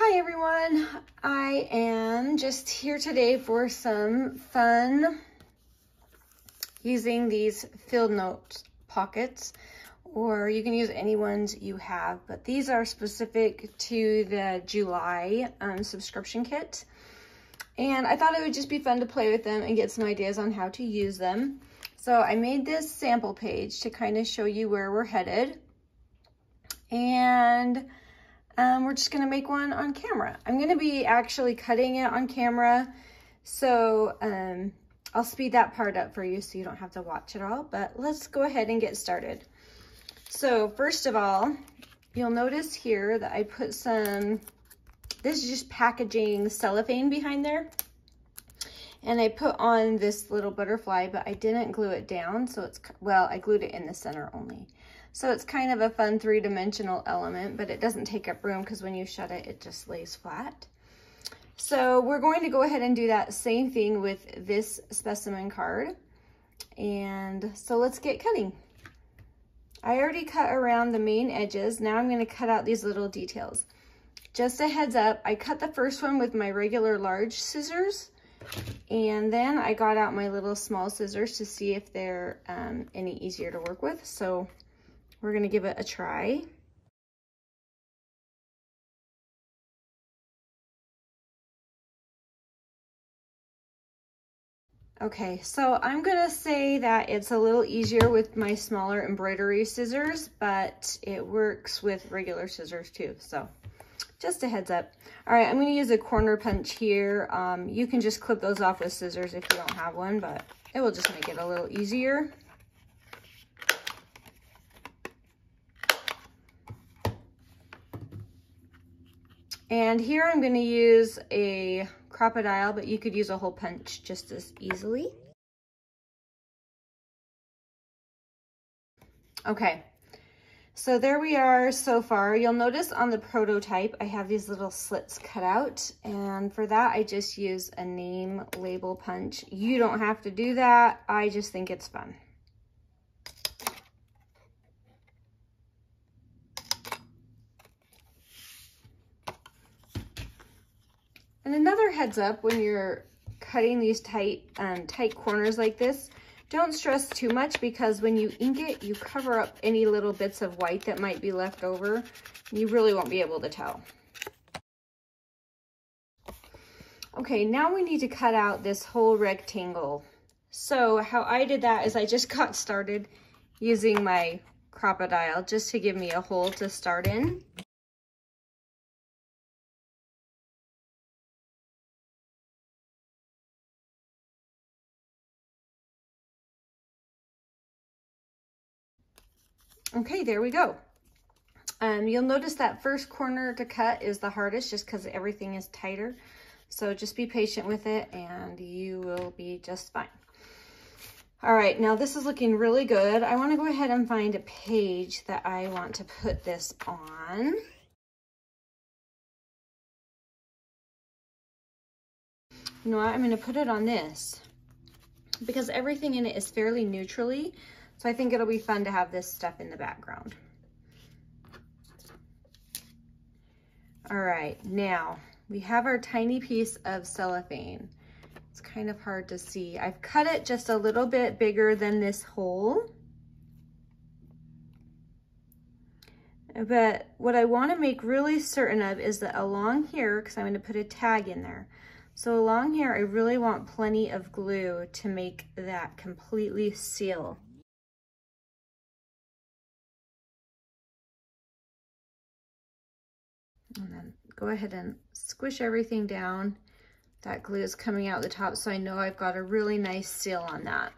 Hi everyone, I am just here today for some fun using these Fieldnotes pockets, or you can use any ones you have, but these are specific to the July subscription kit. And I thought it would just be fun to play with them and get some ideas on how to use them. So I made this sample page to kind of show you where we're headed. And we're just gonna make one on camera. I'm gonna be actually cutting it on camera, so I'll speed that part up for you so you don't have to watch it all, but let's go ahead and get started. So first of all, you'll notice here that I put some, this is just packaging cellophane behind there. And I put on this little butterfly, but I didn't glue it down, so it's, well, I glued it in the center only. So it's kind of a fun three-dimensional element, but it doesn't take up room because when you shut it, it just lays flat. So we're going to go ahead and do that same thing with this specimen card. And so let's get cutting. I already cut around the main edges. Now I'm going to cut out these little details. Just a heads up, I cut the first one with my regular large scissors. And then I got out my little small scissors to see if they're any easier to work with. So we're gonna give it a try. Okay, so I'm gonna say that it's a little easier with my smaller embroidery scissors, but it works with regular scissors too, so just a heads up. All right, I'm gonna use a corner punch here. You can just clip those off with scissors if you don't have one, but it will just make it a little easier. And here I'm gonna use a Crop-o-Dile, but you could use a hole punch just as easily. Okay, so there we are so far. You'll notice on the prototype, I have these little slits cut out, and for that, I just use a name label punch. You don't have to do that. I just think it's fun. And another heads up when you're cutting these tight corners like this, don't stress too much, because when you ink it, you cover up any little bits of white that might be left over. You really won't be able to tell. Okay, now we need to cut out this whole rectangle. So how I did that is I just got started using my Crop-o-Dile just to give me a hole to start in. Okay, there we go. You'll notice that first corner to cut is the hardest just because everything is tighter. So just be patient with it and you will be just fine. All right, now this is looking really good. I want to go ahead and find a page that I want to put this on. You know what, I'm going to put it on this because everything in it is fairly neutrally. So I think it'll be fun to have this stuff in the background. All right, now we have our tiny piece of cellophane. It's kind of hard to see. I've cut it just a little bit bigger than this hole. But what I want to make really certain of is that along here, because I'm going to put a tag in there. So along here, I really want plenty of glue to make that completely seal. And then go ahead and squish everything down. That glue is coming out the top, so I know I've got a really nice seal on that.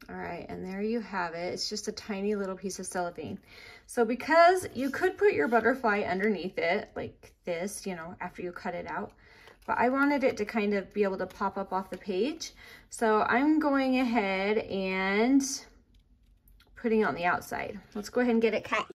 All right, and there you have it. It's just a tiny little piece of cellophane. So because you could put your butterfly underneath it like this, you know, after you cut it out, but I wanted it to kind of be able to pop up off the page. So I'm going ahead and putting it on the outside. Let's go ahead and get it cut.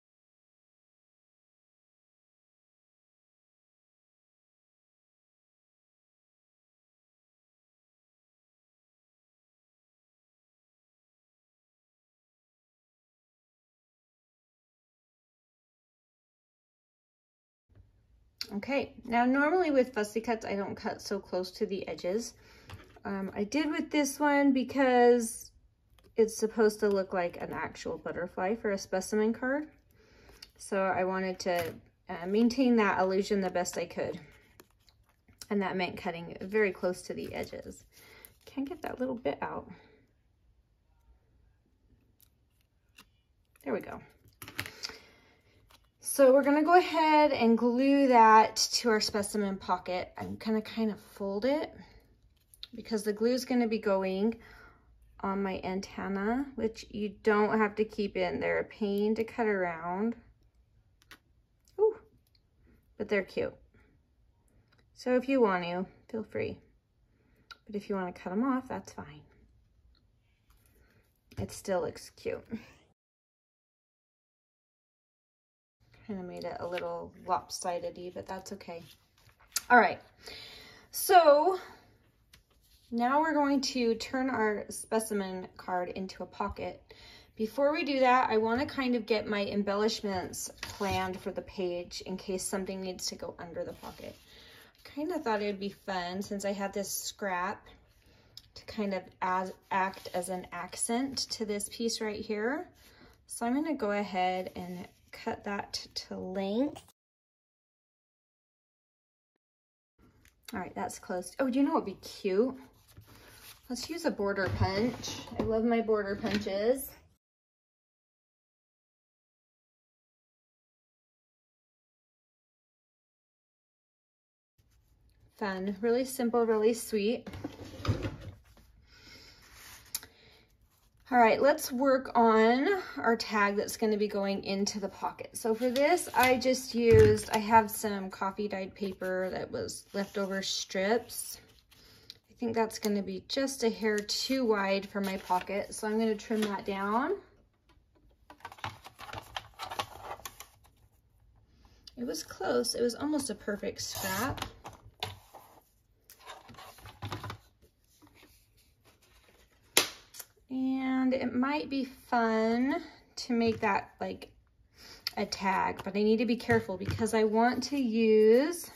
Okay, now normally with fussy cuts, I don't cut so close to the edges. I did with this one because it's supposed to look like an actual butterfly for a specimen card. So I wanted to maintain that illusion the best I could. And that meant cutting very close to the edges. Can't get that little bit out. There we go. So we're gonna go ahead and glue that to our specimen pocket. I'm gonna kind of fold it because the glue is gonna be going on my antenna, which you don't have to keep in. They're a pain to cut around. Ooh, but they're cute. So if you want to, feel free. But if you want to cut them off, that's fine. It still looks cute. Kind of made it a little lopsided-y, but that's okay. All right, so now we're going to turn our specimen card into a pocket. Before we do that, I want to kind of get my embellishments planned for the page in case something needs to go under the pocket. Kind of thought it would be fun since I have this scrap to kind of act as an accent to this piece right here. So I'm going to go ahead and cut that to length. All right, that's close. Oh, you know what would be cute? Let's use a border punch. I love my border punches. Fun, really simple, really sweet. All right, let's work on our tag that's going to be going into the pocket. So for this, I have some coffee dyed paper that was leftover strips. I think that's going to be just a hair too wide for my pocket, so I'm going to trim that down. It was close. It was almost a perfect scrap. And it might be fun to make that like a tag, but I need to be careful because I want to use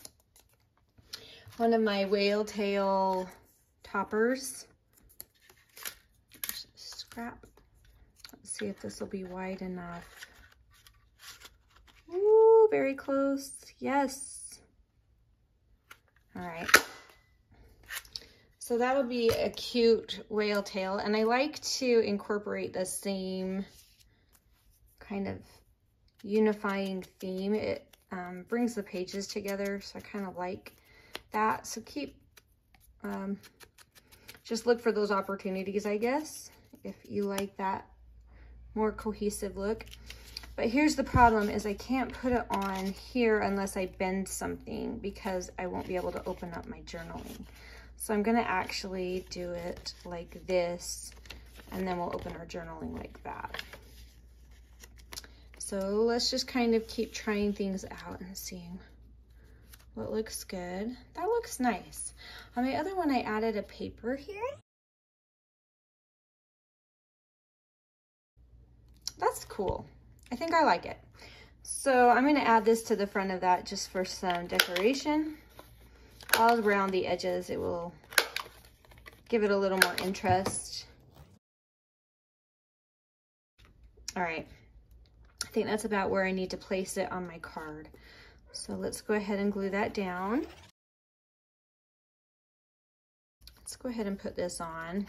one of my whale tail toppers. Scrap. Let's see if this will be wide enough. Ooh, very close. Yes. All right. So that'll be a cute whale tail, and I like to incorporate the same kind of unifying theme. It brings the pages together, so I kind of like that. So just look for those opportunities, I guess, if you like that more cohesive look. But here's the problem is I can't put it on here unless I bend something because I won't be able to open up my journaling. So I'm gonna actually do it like this, and then we'll open our journaling like that. So let's just kind of keep trying things out and seeing what looks good. That looks nice. On my other one, I added a paper here. That's cool. I think I like it. So I'm gonna add this to the front of that just for some decoration. All around the edges, it will give it a little more interest. All right, I think that's about where I need to place it on my card. So let's go ahead and glue that down. Let's go ahead and put this on.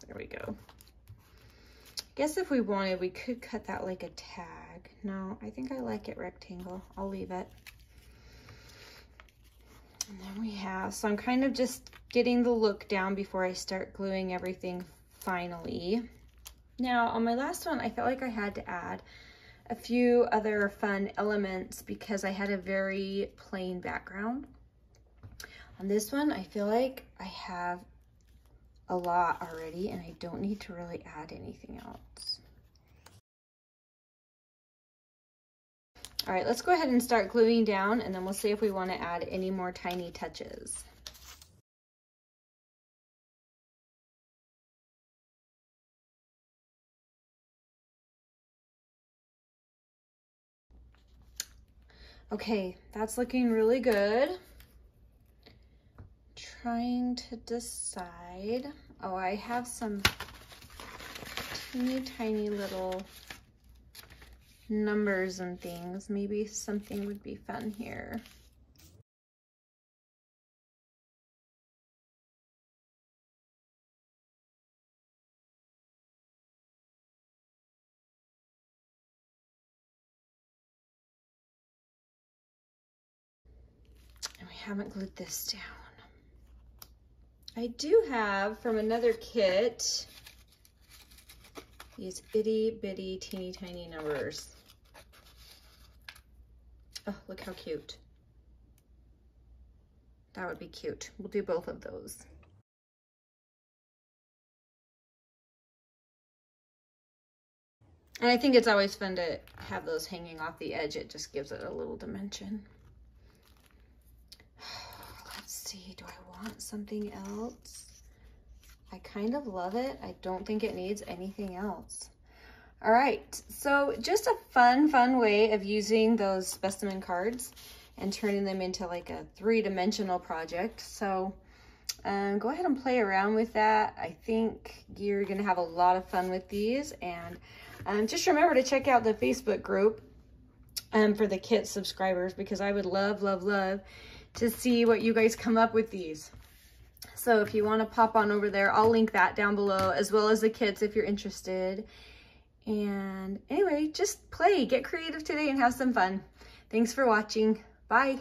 There we go. I guess if we wanted, we could cut that like a tag. No, I think I like it rectangle. I'll leave it. And then we have, so I'm kind of just getting the look down before I start gluing everything finally. Now on my last one, I felt like I had to add a few other fun elements because I had a very plain background. On this one, I feel like I have a lot already and I don't need to really add anything else. All right, let's go ahead and start gluing down and then we'll see if we want to add any more tiny touches. Okay, that's looking really good. Trying to decide. Oh, I have some teeny tiny little numbers and things. Maybe something would be fun here. And we haven't glued this down. I do have from another kit these itty bitty teeny tiny numbers. Oh, look how cute. That would be cute. We'll do both of those. And I think it's always fun to have those hanging off the edge. It just gives it a little dimension. Let's see, do I want something else? I kind of love it. I don't think it needs anything else. All right, so just a fun way of using those specimen cards and turning them into like a 3-dimensional project. So go ahead and play around with that. I think you're gonna have a lot of fun with these. And just remember to check out the Facebook group for the kit subscribers, because I would love to see what you guys come up with these. So if you want to pop on over there, I'll link that down below, as well as the kits if you're interested. And anyway, just play, get creative today and have some fun. Thanks for watching. Bye.